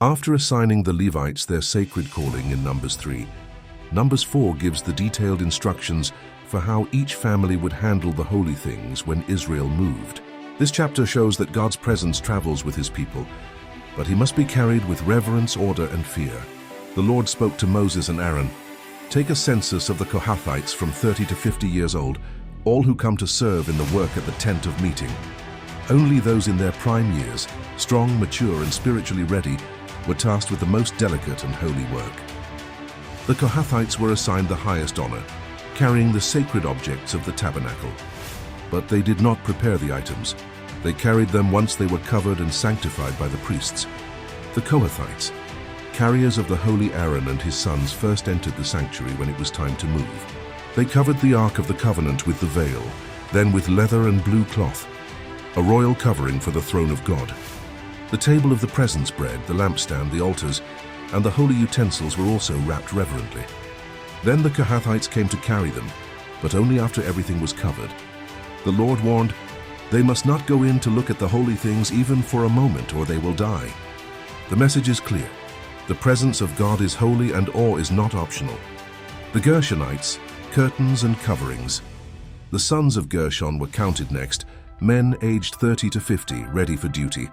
After assigning the Levites their sacred calling in Numbers 3, Numbers 4 gives the detailed instructions for how each family would handle the holy things when Israel moved. This chapter shows that God's presence travels with his people, but he must be carried with reverence, order, and fear. The Lord spoke to Moses and Aaron, "Take a census of the Kohathites from 30 to 50 years old, all who come to serve in the work at the tent of meeting. Only those in their prime years, strong, mature, and spiritually ready, were tasked with the most delicate and holy work." The Kohathites were assigned the highest honor, carrying the sacred objects of the tabernacle. But they did not prepare the items. They carried them once they were covered and sanctified by the priests. The Kohathites, carriers of the holy Aaron and his sons, first entered the sanctuary when it was time to move. They covered the Ark of the Covenant with the veil, then with leather and blue cloth, a royal covering for the throne of God. The table of the presence bread, the lampstand, the altars, and the holy utensils were also wrapped reverently. Then the Kohathites came to carry them, but only after everything was covered. The Lord warned, "They must not go in to look at the holy things even for a moment, or they will die." The message is clear. The presence of God is holy and awe is not optional. The Gershonites, curtains and coverings. The sons of Gershon were counted next, men aged 30 to 50, ready for duty.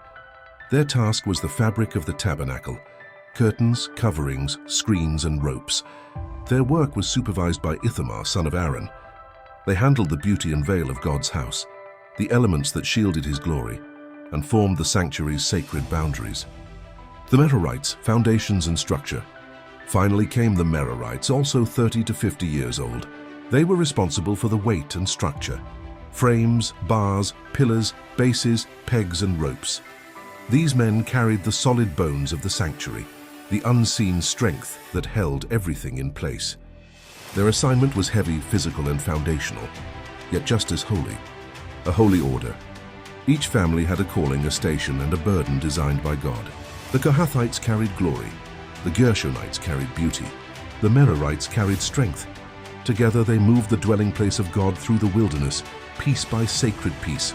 Their task was the fabric of the tabernacle, curtains, coverings, screens, and ropes. Their work was supervised by Ithamar, son of Aaron. They handled the beauty and veil of God's house, the elements that shielded his glory, and formed the sanctuary's sacred boundaries. The Merarites, foundations and structure. Finally came the Merarites, also 30 to 50 years old. They were responsible for the weight and structure, frames, bars, pillars, bases, pegs, and ropes. These men carried the solid bones of the sanctuary, the unseen strength that held everything in place. Their assignment was heavy, physical, and foundational, yet just as holy. A holy order. Each family had a calling, a station, and a burden designed by God. The Kohathites carried glory. The Gershonites carried beauty. The Merarites carried strength. Together they moved the dwelling place of God through the wilderness, piece by sacred piece.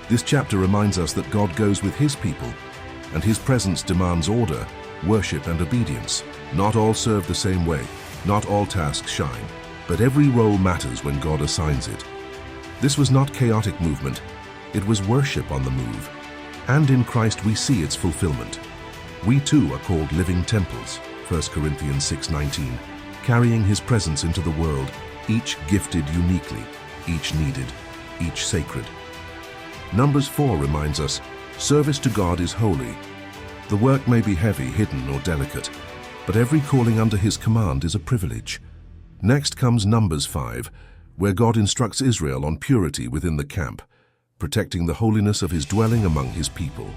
This chapter reminds us that God goes with his people, and his presence demands order, worship, and obedience. Not all serve the same way, not all tasks shine, but every role matters when God assigns it. This was not chaotic movement, it was worship on the move. And in Christ we see its fulfillment. We too are called living temples, 1 Corinthians 6:19, carrying his presence into the world, each gifted uniquely, each needed, each sacred. Numbers 4 reminds us, service to God is holy. The work may be heavy, hidden, or delicate, but every calling under his command is a privilege. Next comes Numbers 5, where God instructs Israel on purity within the camp, protecting the holiness of his dwelling among his people.